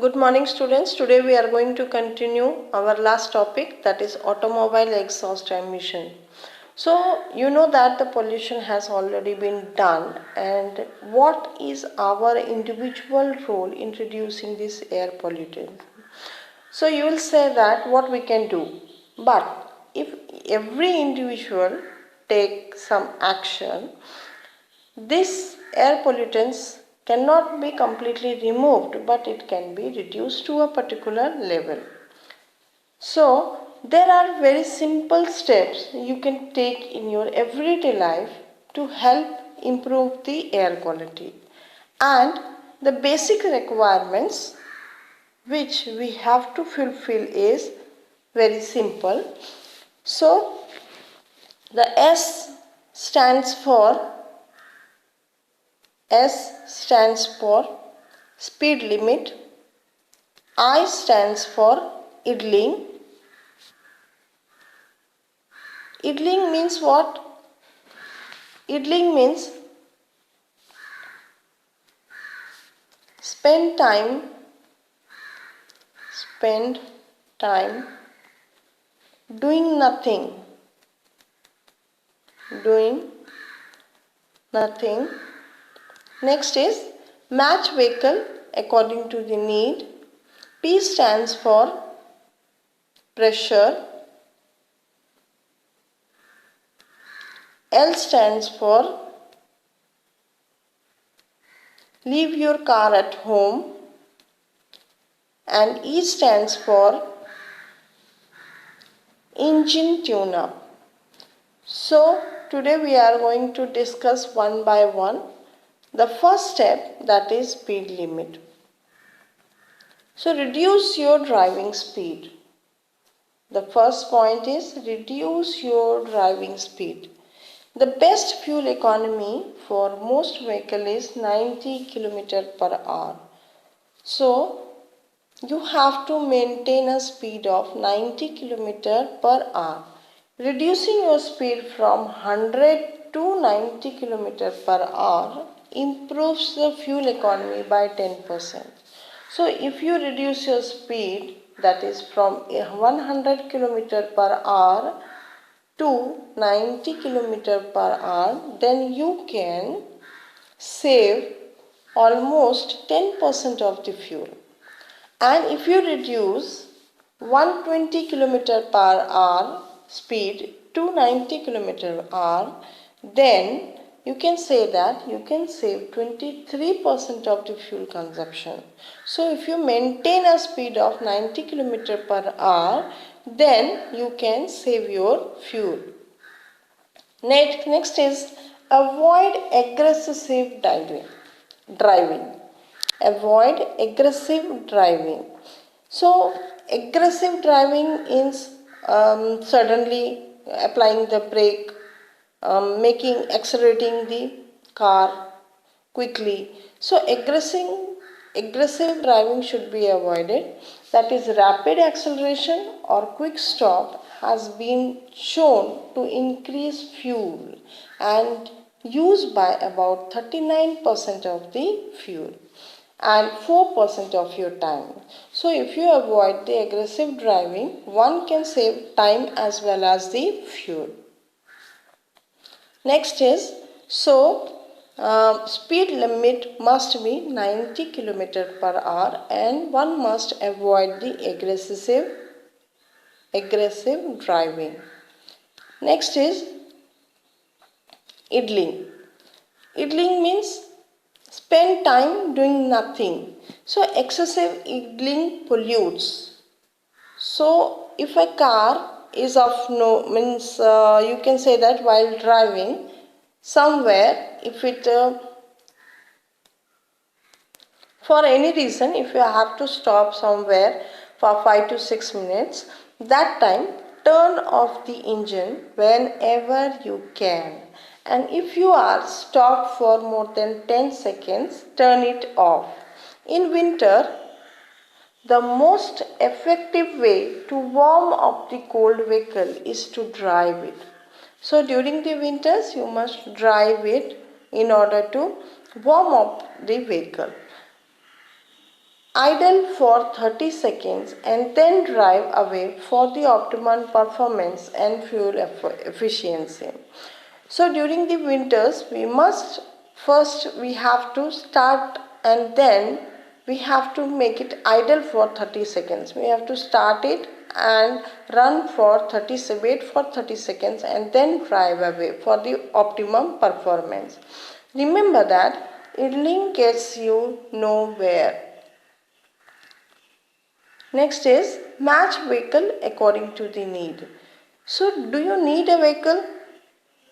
Good morning students. Today we are going to continue our last topic, that is automobile exhaust emission. So you know that the pollution has already been done, and what is our individual role in reducing this air pollutant? So you will say that what we can do, but if every individual take some action, this air pollutants cannot be completely removed, but it can be reduced to a particular level. So there are very simple steps you can take in your everyday life to help improve the air quality. And the basic requirements which we have to fulfill is very simple. So the S stands for speed limit, I stands for idling. Idling means what? Idling means spend time doing nothing. Next is match vehicle according to the need. P stands for pressure, L stands for leave your car at home, and E stands for engine tune up. So today we are going to discuss one by one. The first step, that is speed limit. So reduce your driving speed. The first point is reduce your driving speed. The best fuel economy for most vehicle is 90 km per hour. So you have to maintain a speed of 90 km per hour. Reducing your speed from 100 to 90 km per hour improves the fuel economy by 10%. So if you reduce your speed, that is from 100 km per hour to 90 km per hour, then you can save almost 10% of the fuel. And if you reduce 120 km per hour speed to 90 km per hour, then you can say that you can save 23% of the fuel consumption. So if you maintain a speed of 90 km per hour, then you can save your fuel. Next is avoid aggressive driving. Avoid aggressive driving. So aggressive driving is suddenly applying the brake, accelerating the car quickly. So aggressive driving should be avoided. That is, rapid acceleration or quick stop has been shown to increase fuel and use by about 39% of the fuel and 4% of your time. So if you avoid the aggressive driving, one can save time as well as the fuel. Next is, speed limit must be 90 km per hour and one must avoid the aggressive driving. Next is idling. Idling means spend time doing nothing. So excessive idling pollutes. So if a car is of no means you can say that while driving somewhere, if it for any reason, if you have to stop somewhere for 5 to 6 minutes, that time turn off the engine whenever you can. And if you are stopped for more than 10 seconds, turn it off. In winter, the most effective way to warm up the cold vehicle is to drive it. So during the winters, you must drive it in order to warm up the vehicle. Idle for 30 seconds and then drive away for the optimum performance and fuel efficiency. So during the winters, we have to start, and then we have to make it idle for 30 seconds. We have to start it and run for 30, wait for 30 seconds and then drive away for the optimum performance. Remember that idling gets you nowhere. Next is match vehicle according to the need. So do you need a vehicle?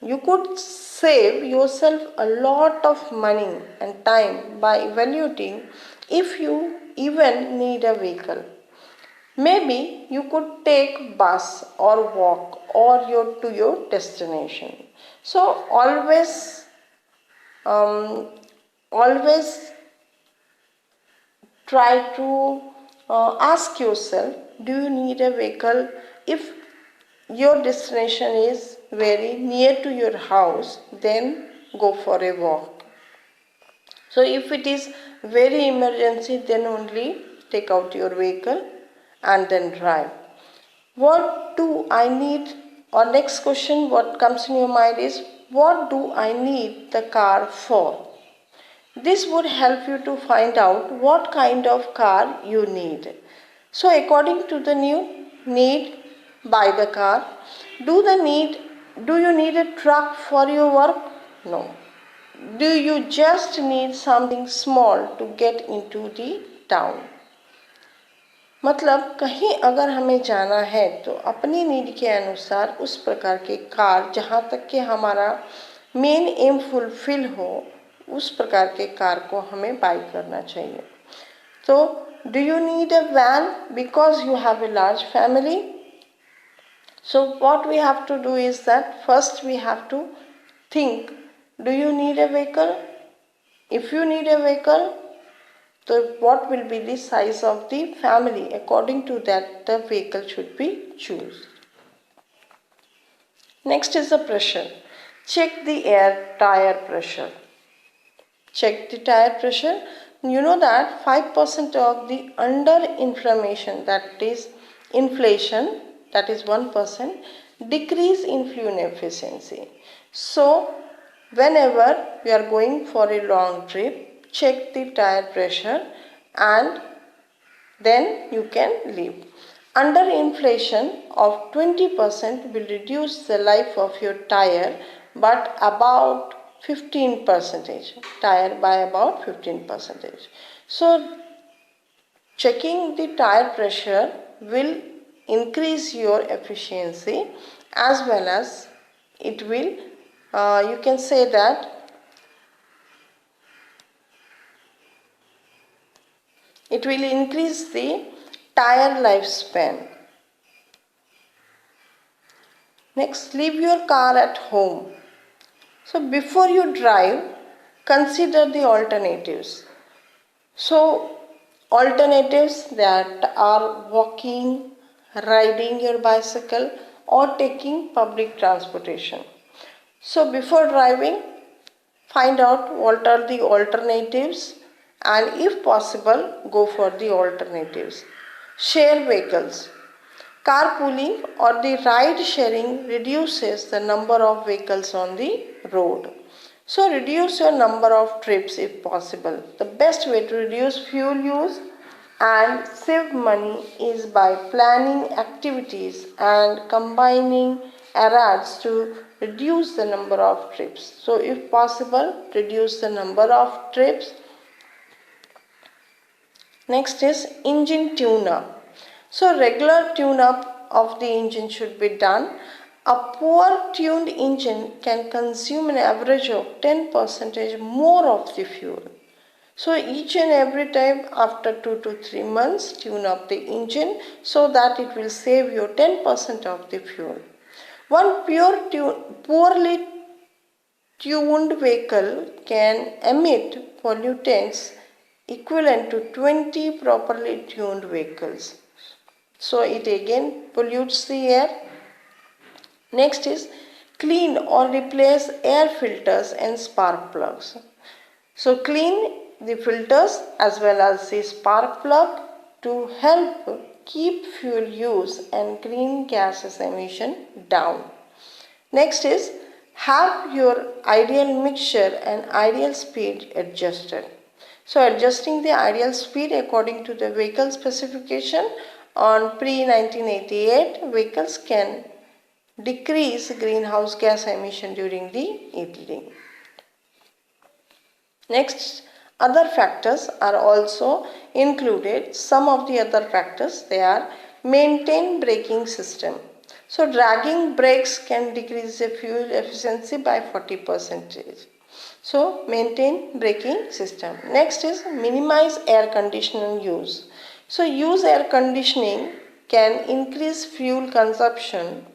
You could save yourself a lot of money and time by evaluating if you even need a vehicle. Maybe you could take bus or walk to your destination. So always try to ask yourself, do you need a vehicle? If your destination is very near to your house, then go for a walk. So if it is very emergency, then only take out your vehicle and then drive. What do I need? Or next question what comes in your mind is, what do I need the car for? This would help you to find out what kind of car you need. So according to the new need, buy the car. Do you need a truck for your work? No. Do you just need something small to get into the town? मतलब कहीं अगर हमें जाना है तो अपनी need के अनुसार उस प्रकार के कार, जहाँ तक कि हमारा मेन एम फुलफिल हो, उस प्रकार के कार को हमें बाई करना चाहिए. तो do you need a van because you have a large family? So what we have to do is that first we have to think, do you need a vehicle? If you need a vehicle, so what will be the size of the family? According to that, the vehicle should be chosen. Next is the pressure. Check the tire pressure. Check the tire pressure. You know that 5% of the under-inflammation, that is inflation, that is 1%, decrease in fuel efficiency. So, whenever you are going for a long trip, check the tire pressure and then you can leave. Under inflation of 20% will reduce the life of your tire, but about 15%, tire by about 15%. So checking the tire pressure will increase your efficiency, as well as it will, you can say that it will increase the tire lifespan. Next, leave your car at home. So before you drive, consider the alternatives. So alternatives that are walking, riding your bicycle, or taking public transportation. So before driving, find out what are the alternatives, and if possible, go for the alternatives. Share vehicles. Carpooling or the ride sharing reduces the number of vehicles on the road. So reduce your number of trips if possible. The best way to reduce fuel use and save money is by planning activities and combining errands to reduce the number of trips. So if possible, reduce the number of trips. Next is engine tune-up. So regular tune-up of the engine should be done. A poor tuned engine can consume an average of 10% more of the fuel. So each and every time after 2 to 3 months, tune up the engine so that it will save you 10% of the fuel. One poorly tuned vehicle can emit pollutants equivalent to 20 properly tuned vehicles. So it again pollutes the air. Next is clean or replace air filters and spark plugs. So clean the filters as well as the spark plug to help keep fuel use and green gases emission down. Next is have your ideal mixture and ideal speed adjusted. So adjusting the ideal speed according to the vehicle specification on pre-1988 vehicles can decrease greenhouse gas emission during the idling. Next, other factors are also included. Some of the other factors, they are maintain braking system. So dragging brakes can decrease the fuel efficiency by 40%. So maintain braking system. Next is minimize air conditioning use. So use air conditioning can increase fuel consumption.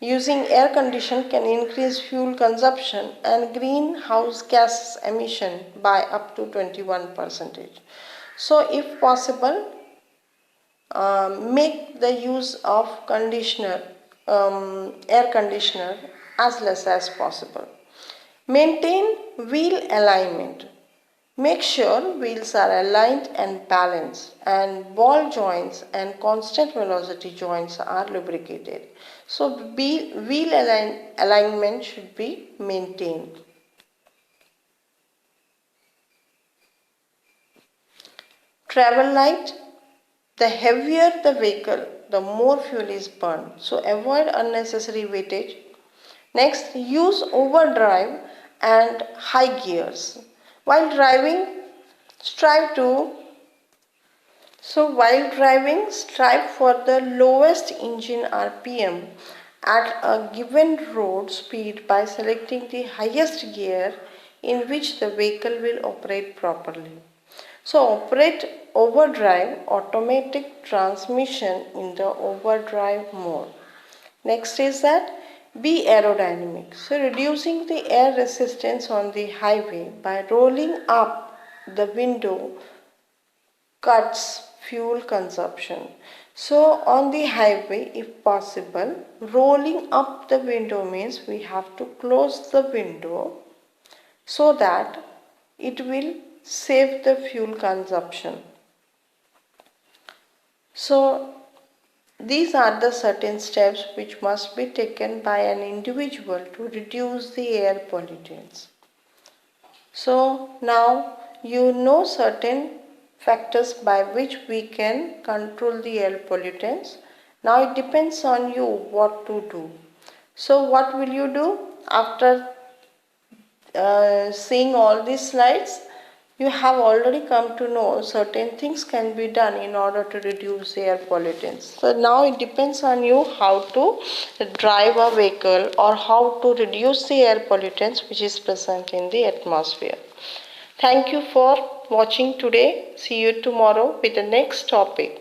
Using air condition can increase fuel consumption and greenhouse gas emission by up to 21%. So if possible, make the use of air conditioner as less as possible. Maintain wheel alignment. Make sure wheels are aligned and balanced and ball joints and constant velocity joints are lubricated. So wheel alignment should be maintained. Travel light. The heavier the vehicle, the more fuel is burned. So avoid unnecessary weightage. Next, use overdrive and high gears. While driving, strive for the lowest engine RPM at a given road speed by selecting the highest gear in which the vehicle will operate properly. So operate overdrive automatic transmission in the overdrive mode. Next is that be aerodynamic. So reducing the air resistance on the highway by rolling up the window cuts fuel consumption. So on the highway, if possible, rolling up the window means we have to close the window so that it will save the fuel consumption. So these are the certain steps which must be taken by an individual to reduce the air pollutants. So now you know certain factors by which we can control the air pollutants. Now it depends on you what to do. So what will you do after seeing all these slides? You have already come to know certain things can be done in order to reduce air pollutants. So now it depends on you how to drive a vehicle or how to reduce the air pollutants which is present in the atmosphere. Thank you for watching today. See you tomorrow with the next topic.